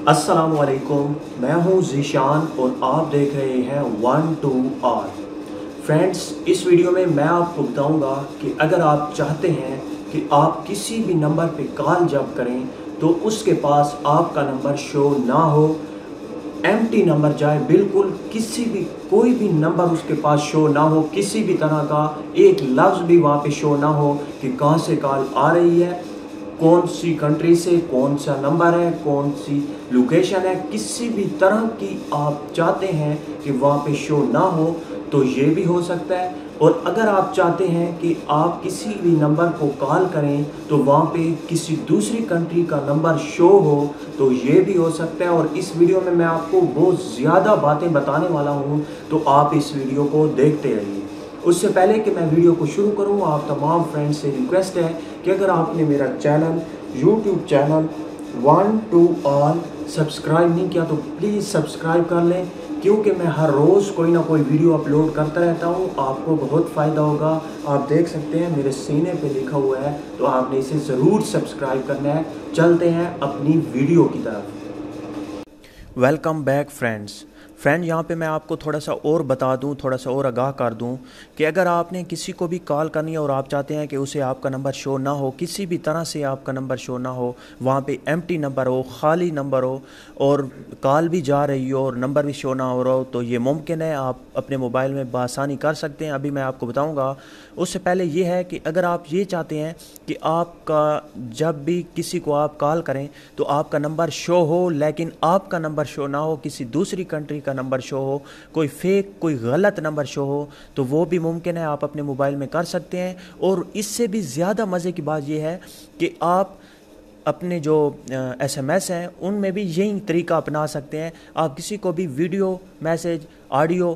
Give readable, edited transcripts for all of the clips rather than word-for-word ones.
अस्सलामुअलैकुम, मैं हूं ज़ीशान और आप देख रहे हैं 1 2 आर। फ्रेंड्स, इस वीडियो में मैं आपको बताऊंगा कि अगर आप चाहते हैं कि आप किसी भी नंबर पे कॉल जब करें तो उसके पास आपका नंबर शो ना हो, एम्प्टी नंबर जाए, बिल्कुल किसी भी कोई भी नंबर उसके पास शो ना हो, किसी भी तरह का एक लफ्ज़ भी वहाँ पे शो ना हो कि कहाँ से कॉल आ रही है, कौन सी कंट्री से, कौन सा नंबर है, कौन सी लोकेशन है, किसी भी तरह की आप चाहते हैं कि वहाँ पे शो ना हो तो ये भी हो सकता है। और अगर आप चाहते हैं कि आप किसी भी नंबर को कॉल करें तो वहाँ पे किसी दूसरी कंट्री का नंबर शो हो तो ये भी हो सकता है। और इस वीडियो में मैं आपको बहुत ज़्यादा बातें बताने वाला हूँ, तो आप इस वीडियो को देखते रहिए। उससे पहले कि मैं वीडियो को शुरू करूं, आप तमाम फ्रेंड्स से रिक्वेस्ट है कि अगर आपने मेरा channel YouTube channel 1 2 all subscribe नहीं किया तो प्लीज़ सब्सक्राइब कर लें, क्योंकि मैं हर रोज़ कोई ना कोई वीडियो अपलोड करता रहता हूं, आपको बहुत फ़ायदा होगा। आप देख सकते हैं मेरे सीने पे लिखा हुआ है, तो आपने इसे ज़रूर सब्सक्राइब करना है। चलते हैं अपनी वीडियो की तरफ। Welcome back friends. यहाँ पे मैं आपको थोड़ा सा और बता दूं, थोड़ा सा और आगाह कर दूं कि अगर आपने किसी को भी कॉल करनी है और आप चाहते हैं कि उसे आपका नंबर शो ना हो, किसी भी तरह से आपका नंबर शो ना हो, वहाँ पे एम्प्टी नंबर हो, खाली नंबर हो और कॉल भी जा रही हो और नंबर भी शो ना हो रहा हो, तो ये मुमकिन है, आप अपने मोबाइल में बआसानी कर सकते हैं। अभी मैं आपको बताऊँगा। उससे पहले ये है कि अगर आप ये चाहते हैं कि आपका जब भी किसी को आप कॉल करें तो आपका नंबर शो हो, लेकिन आपका नंबर शो ना हो, किसी दूसरी कंट्री का नंबर शो हो, कोई फेक, कोई गलत नंबर शो हो, तो वो भी मुमकिन है, आप अपने मोबाइल में कर सकते हैं। और इससे भी ज़्यादा मज़े की बात यह है कि आप अपने जो SMS हैं उनमें भी यही तरीका अपना सकते हैं। आप किसी को भी video message, audio,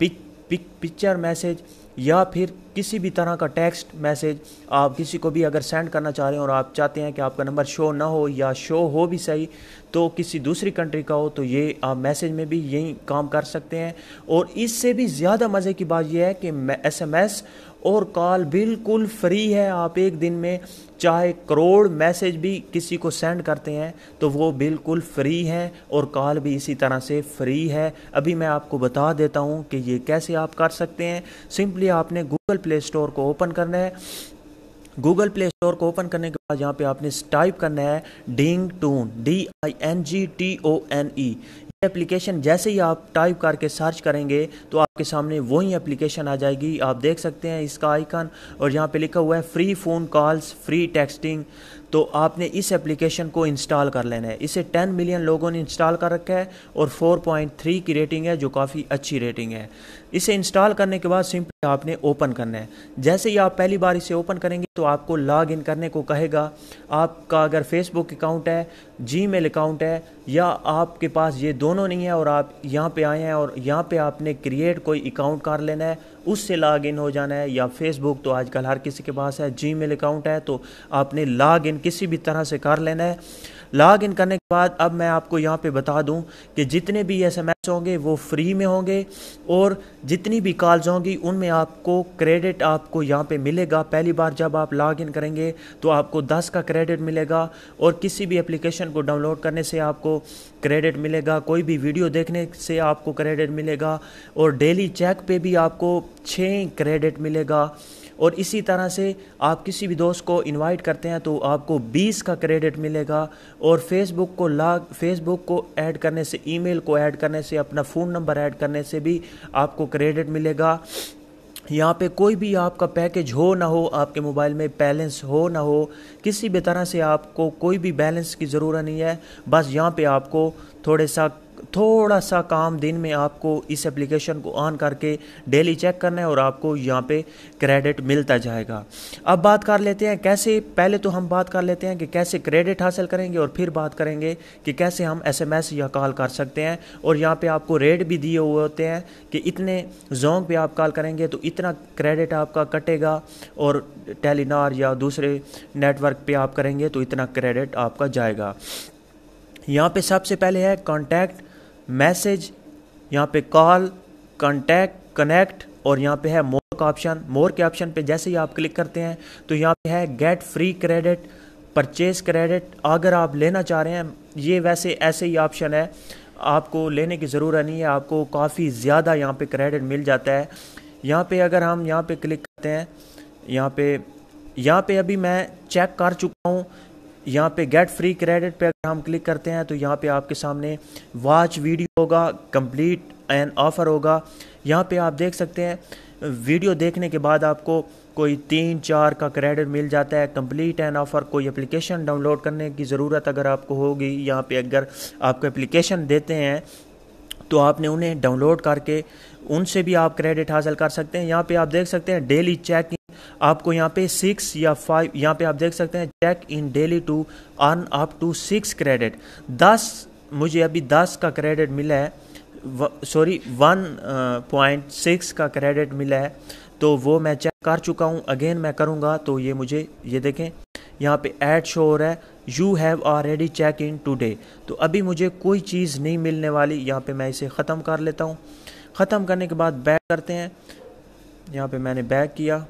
picture message या फिर किसी भी तरह का टेक्स्ट मैसेज आप किसी को भी अगर सेंड करना चाह रहे हैं और आप चाहते हैं कि आपका नंबर शो ना हो या शो हो भी सही तो किसी दूसरी कंट्री का हो, तो ये आप मैसेज में भी यही काम कर सकते हैं। और इससे भी ज़्यादा मज़े की बात यह है कि SMS और कॉल बिल्कुल फ्री है। आप एक दिन में चाहे करोड़ मैसेज भी किसी को सेंड करते हैं तो वो बिल्कुल फ्री है और कॉल भी इसी तरह से फ्री है। अभी मैं आपको बता देता हूँ कि ये कैसे आप कर सकते हैं। सिंपली आपने गूगल प्ले स्टोर को ओपन करना है। गूगल प्ले स्टोर को ओपन करने के बाद यहाँ पे आपने टाइप करना है डिंगटोन, DINGTONE। ये एप्लीकेशन जैसे ही आप टाइप करके सर्च करेंगे तो आपके सामने वही एप्लीकेशन आ जाएगी। आप देख सकते हैं इसका आइकन और यहाँ पे लिखा हुआ है free phone calls, free texting. तो आपने इस एप्लीकेशन को इंस्टॉल कर लेना है। इसे 10 मिलियन लोगों ने इंस्टॉल कर रखा है और 4.3 की रेटिंग है, जो काफ़ी अच्छी रेटिंग है। इसे इंस्टॉल करने के बाद सिंपली आपने ओपन करना है। जैसे ही आप पहली बार इसे ओपन करेंगे तो आपको लॉग इन करने को कहेगा। आपका अगर फेसबुक अकाउंट है, जीमेल अकाउंट है या आपके पास ये दोनों नहीं है और आप यहाँ पे आए हैं और यहाँ पे आपने क्रिएट कोई अकाउंट कर लेना है, उससे लॉग इन हो जाना है। या फेसबुक तो आजकल हर किसी के पास है, जीमेल अकाउंट है तो आपने लॉग इन किसी भी तरह से कर लेना है। लॉग इन करने के बाद अब मैं आपको यहाँ पे बता दूँ कि जितने भी SMS होंगे वो फ्री में होंगे और जितनी भी कॉल्स होंगी उनमें आपको क्रेडिट आपको यहाँ पे मिलेगा। पहली बार जब आप लॉग इन करेंगे तो आपको 10 का क्रेडिट मिलेगा और किसी भी एप्लीकेशन को डाउनलोड करने से आपको क्रेडिट मिलेगा, कोई भी वीडियो देखने से आपको क्रेडिट मिलेगा और डेली चेक पे भी आपको 6 क्रेडिट मिलेगा। और इसी तरह से आप किसी भी दोस्त को इनवाइट करते हैं तो आपको 20 का क्रेडिट मिलेगा। और फेसबुक को ऐड करने से, ईमेल को ऐड करने से, अपना फ़ोन नंबर ऐड करने से भी आपको क्रेडिट मिलेगा। यहाँ पे कोई भी आपका पैकेज हो ना हो, आपके मोबाइल में बैलेंस हो ना हो, किसी भी तरह से आपको कोई भी बैलेंस की ज़रूरत नहीं है। बस यहाँ पे आपको थोड़ा सा काम दिन में आपको इस एप्लीकेशन को ऑन करके डेली चेक करना है और आपको यहाँ पे क्रेडिट मिलता जाएगा। अब बात कर लेते हैं कैसे। पहले तो हम बात कर लेते हैं कि कैसे क्रेडिट हासिल करेंगे और फिर बात करेंगे कि कैसे हम SMS या कॉल कर सकते हैं। और यहाँ पे आपको रेट भी दिए हुए होते हैं कि इतने जोन पे आप कॉल करेंगे तो इतना क्रेडिट आपका कटेगा और टेलीनॉर या दूसरे नेटवर्क पे आप करेंगे तो इतना क्रेडिट आपका जाएगा। यहाँ पे सबसे पहले है कॉन्टैक्ट, मैसेज, यहाँ पे कॉल, कॉन्टैक्ट, कनेक्ट और यहाँ पे है मोर का ऑप्शन। मोर के ऑप्शन पे जैसे ही आप क्लिक करते हैं तो यहाँ पे है get free credit purchase credit अगर आप लेना चाह रहे हैं, ये वैसे ऐसे ही ऑप्शन है, आपको लेने की ज़रूरत नहीं है, आपको काफ़ी ज़्यादा यहाँ पे क्रेडिट मिल जाता है। यहाँ पे अगर हम यहाँ पे क्लिक करते हैं, यहाँ पे अभी मैं चेक कर चुका हूँ। यहाँ पे गेट फ्री क्रेडिट पे अगर हम क्लिक करते हैं तो यहाँ पे आपके सामने वॉच वीडियो होगा, कंप्लीट एंड ऑफ़र होगा। यहाँ पे आप देख सकते हैं वीडियो देखने के बाद आपको कोई 3-4 का क्रेडिट मिल जाता है। कंप्लीट एंड ऑफ़र, कोई एप्लीकेशन डाउनलोड करने की ज़रूरत अगर आपको होगी, यहाँ पे अगर आपको एप्लीकेशन देते हैं तो आपने उन्हें डाउनलोड करके उनसे भी आप क्रेडिट हासिल कर सकते हैं। यहाँ पे आप देख सकते हैं डेली चेक इन, आपको यहाँ पे 6 या 5, यहाँ पे आप देख सकते हैं check in daily to earn up to 6 credit. 10 मुझे अभी 10 का क्रेडिट मिला है, सॉरी 1.6 का क्रेडिट मिला है, तो वो मैं चेक कर चुका हूँ। अगेन मैं करूँगा तो ये मुझे, ये देखें यहाँ पे ऐड शो हो रहा है, you have already check in today. तो अभी मुझे कोई चीज़ नहीं मिलने वाली। यहाँ पे मैं इसे ख़त्म कर लेता हूँ। ख़त्म करने के बाद बैक करते हैं। यहाँ पे मैंने बैक किया।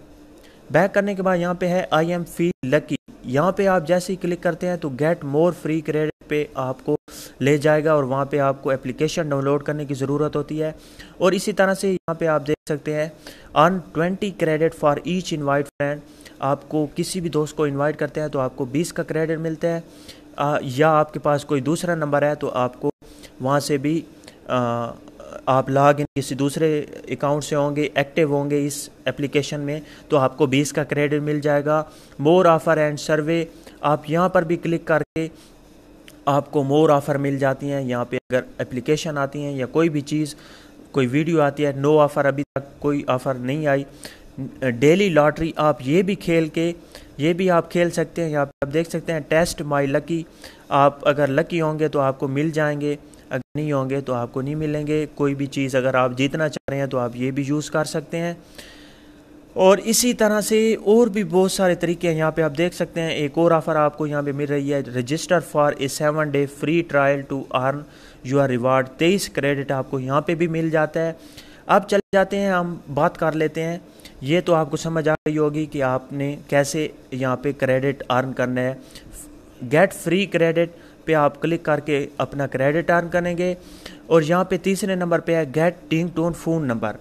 बैक करने के बाद यहाँ पे है आई एम फील लकी। यहाँ पे आप जैसे ही क्लिक करते हैं तो गेट मोर फ्री क्रेडिट पे आपको ले जाएगा और वहाँ पे आपको एप्लीकेशन डाउनलोड करने की ज़रूरत होती है। और इसी तरह से यहाँ पे आप देख सकते हैं earn 20 credit for each invite friend. आपको किसी भी दोस्त को इनवाइट करते हैं तो आपको 20 का क्रेडिट मिलता है, या आपके पास कोई दूसरा नंबर है तो आपको वहाँ से भी आप लॉग इन किसी दूसरे अकाउंट से होंगे, एक्टिव होंगे इस एप्लीकेशन में, तो आपको 20 का क्रेडिट मिल जाएगा। मोर ऑफ़र एंड सर्वे, आप यहाँ पर भी क्लिक करके आपको मोर ऑफ़र मिल जाती हैं। यहाँ पे अगर एप्लीकेशन आती हैं या कोई भी चीज़, कोई वीडियो आती है, नो ऑफ़र, अभी तक कोई ऑफ़र नहीं आई। डेली लॉटरी, आप ये भी आप खेल सकते हैं। यहाँ पे आप देख सकते हैं टेस्ट माई लकी, आप अगर लकी होंगे तो आपको मिल जाएंगे, अगर नहीं होंगे तो आपको नहीं मिलेंगे। कोई भी चीज़ अगर आप जीतना चाह रहे हैं तो आप ये भी यूज़ कर सकते हैं। और इसी तरह से और भी बहुत सारे तरीके हैं। यहाँ पे आप देख सकते हैं एक और ऑफ़र आपको यहाँ पे मिल रही है, register for a 7 day free trial to earn your reward. 23 credit आपको यहाँ पे भी मिल जाता है। अब चले जाते हैं, हम बात कर लेते हैं। ये तो आपको समझ आ गई होगी कि आपने कैसे यहाँ पे क्रेडिट अर्न करना है। गेट फ्री क्रेडिट पे आप क्लिक करके अपना क्रेडिट अर्न करेंगे। और यहाँ पे तीसरे नंबर पे है गेट रिंगटोन फ़ोन नंबर।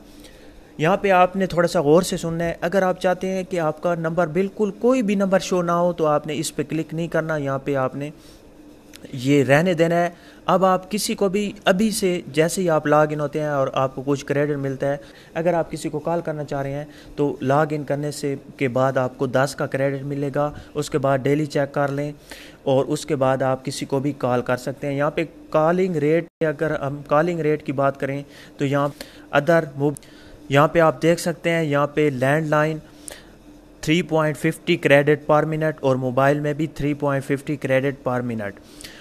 यहाँ पे आपने थोड़ा सा गौर से सुनना है। अगर आप चाहते हैं कि आपका नंबर बिल्कुल कोई भी नंबर शो ना हो तो आपने इस पे क्लिक नहीं करना, यहाँ पे आपने ये रहने देना है। अब आप किसी को भी अभी से जैसे ही आप लॉग इन होते हैं और आपको कुछ क्रेडिट मिलता है, अगर आप किसी को कॉल करना चाह रहे हैं तो लॉग इन करने से के बाद आपको 10 का क्रेडिट मिलेगा। उसके बाद डेली चेक कर लें और उसके बाद आप किसी को भी कॉल कर सकते हैं। यहाँ पे कॉलिंग रेट, अगर हम कॉलिंग रेट की बात करें तो यहाँ पे आप देख सकते हैं, यहाँ पे लैंडलाइन 3.50 क्रेडिट पर मिनट और मोबाइल में भी 3.50 क्रेडिट पर मिनट।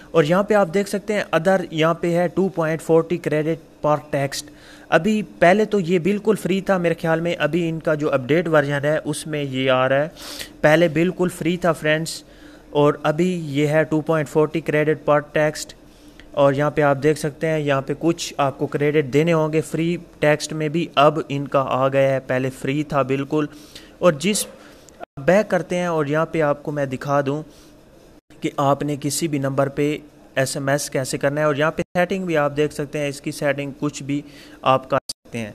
और यहाँ पे आप देख सकते हैं अदर, यहाँ पे है 2.40 क्रेडिट पर टेक्स्ट। अभी पहले तो ये बिल्कुल फ्री था मेरे ख्याल में, अभी इनका जो अपडेट वर्जन है उसमें ये आ रहा है। पहले बिल्कुल फ्री था फ्रेंड्स, और अभी ये है 2.40 क्रेडिट पर टेक्स्ट। और यहाँ पे आप देख सकते हैं यहाँ पे कुछ आपको क्रेडिट देने होंगे फ्री टेक्स्ट में भी, अब इनका आ गया है, पहले फ्री था बिल्कुल। और जिस बैक करते हैं और यहाँ पे आपको मैं दिखा दूँ कि आपने किसी भी नंबर पे SMS कैसे करना है। और यहाँ पे सेटिंग भी आप देख सकते हैं, इसकी सेटिंग कुछ भी आप कर सकते हैं।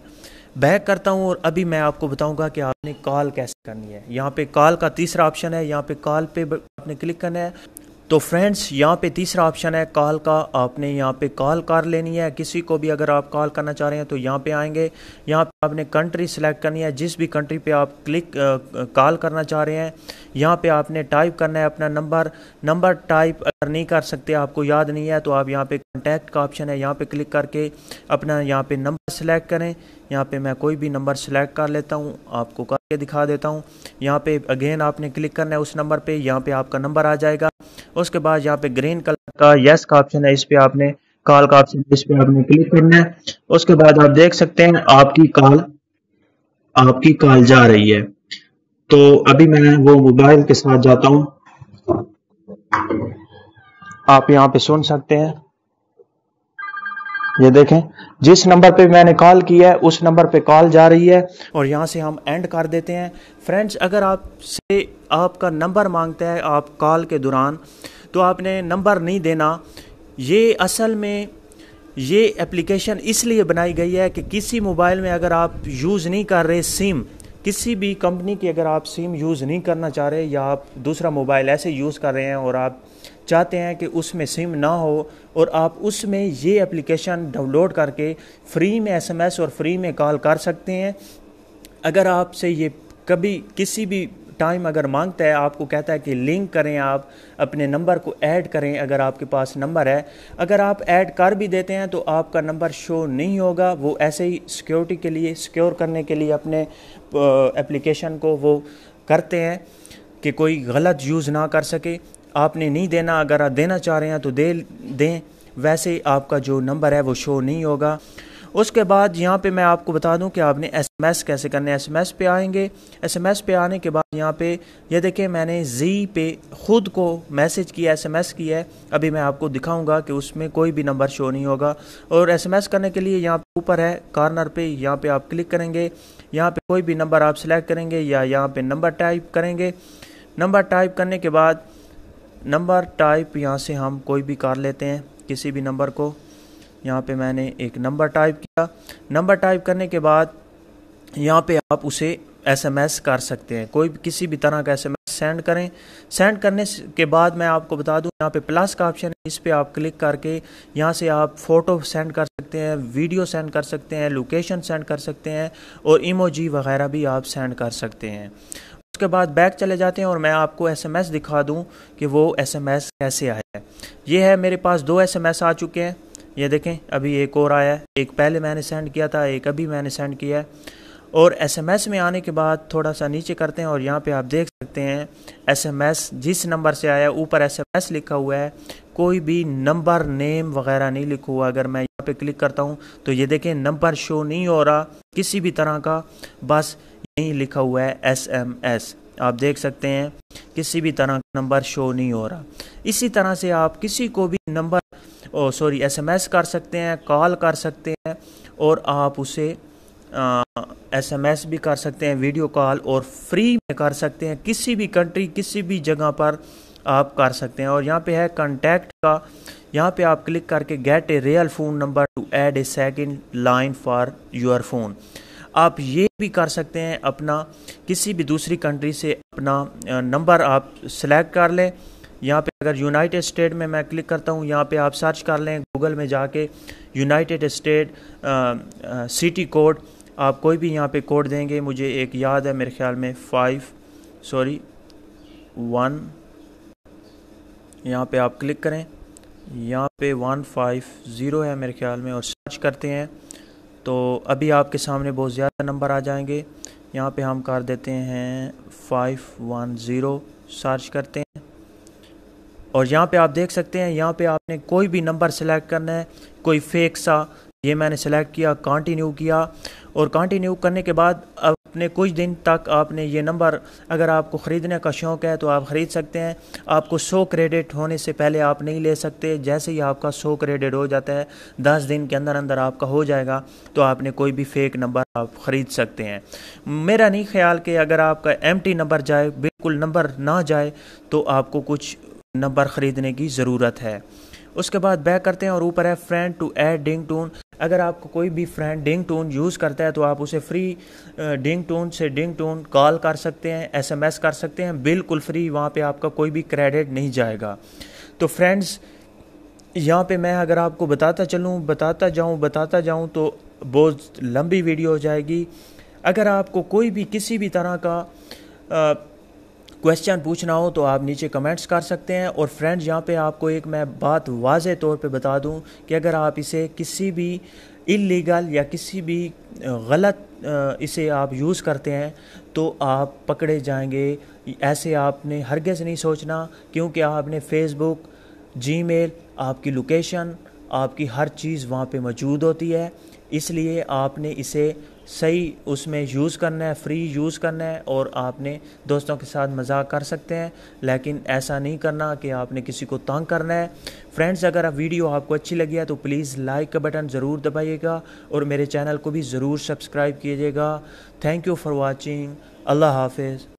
बैक करता हूँ और अभी मैं आपको बताऊंगा कि आपने कॉल कैसे करनी है। यहाँ पे कॉल का तीसरा ऑप्शन है, यहाँ पे कॉल पे आपने क्लिक करना है। तो फ्रेंड्स यहाँ पे तीसरा ऑप्शन है कॉल का, आपने यहाँ पे कॉल कर लेनी है किसी को भी। अगर आप कॉल करना चाह रहे हैं तो यहाँ पे आएंगे, यहाँ पे आपने कंट्री सेलेक्ट करनी है, जिस भी कंट्री पे आप कॉल करना चाह रहे हैं। यहाँ पे आपने टाइप करना है अपना नंबर टाइप अगर नहीं कर सकते, आपको याद नहीं है, तो आप यहाँ पे कॉन्टैक्ट का ऑप्शन है, यहाँ पे क्लिक करके अपना यहाँ पे नंबर सेलेक्ट करें। यहाँ पे मैं कोई भी नंबर सेलेक्ट कर लेता हूँ, आपको करके दिखा देता हूँ। यहाँ पे अगेन आपने क्लिक करना है उस नंबर पे, यहाँ पे आपका नंबर आ जाएगा। उसके बाद यहाँ पे ग्रीन कलर का यस का ऑप्शन है, इस पे आपने कॉल का ऑप्शन, इस पे आपने क्लिक करना है। उसके बाद आप देख सकते हैं आपकी कॉल जा रही है। तो अभी मैं वो मोबाइल के साथ जाता हूँ, आप यहाँ पे सुन सकते हैं। ये देखें जिस नंबर पे मैंने कॉल किया है उस नंबर पे कॉल जा रही है। और यहाँ से हम एंड कर देते हैं फ्रेंड्स। अगर आपका नंबर मांगता है आप कॉल के दौरान, तो आपने नंबर नहीं देना। ये असल में ये एप्लीकेशन इसलिए बनाई गई है कि किसी मोबाइल में अगर आप यूज़ नहीं कर रहे सिम, किसी भी कंपनी की अगर आप सिम यूज़ नहीं करना चाह रहे या आप दूसरा मोबाइल ऐसे यूज़ कर रहे हैं और आप चाहते हैं कि उसमें सिम ना हो और आप उसमें ये एप्लीकेशन डाउनलोड करके फ्री में एसएमएस और फ्री में कॉल कर सकते हैं। अगर आपसे ये कभी किसी भी टाइम अगर मांगता है, आपको कहता है कि लिंक करें, आप अपने नंबर को ऐड करें, अगर आपके पास नंबर है, अगर आप ऐड कर भी देते हैं तो आपका नंबर शो नहीं होगा। वो ऐसे ही सिक्योरिटी के लिए, सिक्योर करने के लिए अपने एप्लीकेशन को वो करते हैं कि कोई गलत यूज़ ना कर सके। आपने नहीं देना, अगर आप देना चाह रहे हैं तो दें, वैसे आपका जो नंबर है वो शो नहीं होगा। उसके बाद यहाँ पे मैं आपको बता दूं कि आपने एसएमएस कैसे करने हैं। एसएमएस पे आएंगे, एसएमएस पे आने के बाद यहाँ पे ये देखें मैंने जी पे ख़ुद को मैसेज किया, एसएमएस किया है। अभी मैं आपको दिखाऊंगा कि उसमें कोई भी नंबर शो नहीं होगा। और एसएमएस करने के लिए यहाँ पे ऊपर है कॉर्नर पे, यहाँ पे आप क्लिक करेंगे, यहाँ पे कोई भी नंबर आप सिलेक्ट करेंगे या यहाँ पे नंबर टाइप करेंगे। नंबर टाइप करने के बाद नंबर टाइप यहाँ से हम कोई भी कर लेते हैं, किसी भी नंबर को। यहाँ पे मैंने एक नंबर टाइप किया। नंबर टाइप करने के बाद यहाँ पे आप उसे एसएमएस कर सकते हैं, कोई किसी भी तरह का एसएमएस सेंड करें। सेंड करने के बाद मैं आपको बता दूं यहाँ पे प्लस का ऑप्शन है, इस पे आप क्लिक करके यहाँ से आप फ़ोटो सेंड कर सकते हैं, वीडियो सेंड कर सकते हैं, लोकेशन सेंड कर सकते हैं और इमोजी वगैरह भी आप सेंड कर सकते हैं। उसके बाद बैक चले जाते हैं और मैं आपको एसएमएस दिखा दूं कि वो एसएमएस कैसे आया है। ये है, मेरे पास 2 एसएमएस आ चुके हैं, ये देखें अभी एक और आया है, एक पहले मैंने सेंड किया था, एक अभी मैंने सेंड किया है। और एसएमएस में आने के बाद थोड़ा सा नीचे करते हैं और यहाँ पे आप देख सकते हैं एसएमएस जिस नंबर से आया, ऊपर एसएमएस लिखा हुआ है, कोई भी नंबर नेम वगैरह नहीं लिखा हुआ। अगर मैं यहाँ पे क्लिक करता हूँ तो ये देखें नंबर शो नहीं हो रहा किसी भी तरह का, बस यही लिखा हुआ है एसएमएस। आप देख सकते हैं किसी भी तरह का नंबर शो नहीं हो रहा। इसी तरह से आप किसी को भी नंबर एसएमएस कर सकते हैं, कॉल कर सकते हैं और आप उसे एसएमएस भी कर सकते हैं, वीडियो कॉल, और फ्री में कर सकते हैं। किसी भी कंट्री, किसी भी जगह पर आप कर सकते हैं। और यहाँ पे है कॉन्टैक्ट का, यहाँ पे आप क्लिक करके gate a real phone number two add a second line for your phone. आप ये भी कर सकते हैं, अपना किसी भी दूसरी कंट्री से अपना नंबर आप सेलेक्ट कर लें। यहाँ पे अगर यूनाइटेड स्टेट में मैं क्लिक करता हूँ, यहाँ पे आप सर्च कर लें गूगल में जाके यूनाइटेड स्टेट सिटी कोड, आप कोई भी यहाँ पे कोड देंगे। मुझे एक याद है, मेरे ख्याल में 1, यहाँ पे आप क्लिक करें, यहाँ पे 150 है मेरे ख्याल में, और सर्च करते हैं तो अभी आपके सामने बहुत ज़्यादा नंबर आ जाएंगे। यहाँ पे हम कर देते हैं 510, सर्च करते हैं और यहाँ पे आप देख सकते हैं, यहाँ पे आपने कोई भी नंबर सेलेक्ट करना है, कोई फेक सा। ये मैंने सेलेक्ट किया, कंटिन्यू किया, और कंटिन्यू करने के बाद अपने कुछ दिन तक आपने ये नंबर, अगर आपको ख़रीदने का शौक़ है तो आप ख़रीद सकते हैं। आपको 100 क्रेडिट होने से पहले आप नहीं ले सकते। जैसे ही आपका 100 क्रेडिट हो जाता है, 10 दिन के अंदर अंदर आपका हो जाएगा, तो आपने कोई भी फेक नंबर आप ख़रीद सकते हैं। मेरा नहीं ख्याल कि अगर आपका एम्प्टी नंबर जाए, बिल्कुल नंबर ना जाए, तो आपको कुछ नंबर ख़रीदने की ज़रूरत है। उसके बाद बैक करते हैं और ऊपर है friend to adding tone. अगर आपको कोई भी फ्रेंड डिंग टोन यूज़ करता है तो आप उसे फ्री डिंग टोन से डिंग टोन कॉल कर सकते हैं, एसएमएस कर सकते हैं, बिल्कुल फ्री। वहाँ पे आपका कोई भी क्रेडिट नहीं जाएगा। तो फ्रेंड्स, यहाँ पे मैं अगर आपको बताता जाऊँ तो बहुत लंबी वीडियो हो जाएगी। अगर आपको कोई भी किसी भी तरह का क्वेश्चन पूछना हो तो आप नीचे कमेंट्स कर सकते हैं। और फ्रेंड्स, यहाँ पे आपको एक मैं बात वाज़े तौर पे बता दूं कि अगर आप इसे किसी भी इल्लीगल या किसी भी गलत इसे आप यूज़ करते हैं तो आप पकड़े जाएंगे। ऐसे आपने हरगिज़ नहीं सोचना, क्योंकि आपने फेसबुक, जीमेल, आपकी लोकेशन, आपकी हर चीज़ वहाँ पे मौजूद होती है। इसलिए आपने इसे सही उसमें यूज़ करना है, फ्री यूज़ करना है, और आपने दोस्तों के साथ मजाक कर सकते हैं, लेकिन ऐसा नहीं करना कि आपने किसी को तंग करना है। फ्रेंड्स, अगर वीडियो आपको अच्छी लगी है तो प्लीज़ लाइक का बटन ज़रूर दबाइएगा और मेरे चैनल को भी ज़रूर सब्सक्राइब कीजिएगा। Thank you for watching. अल्लाह हाफिज़।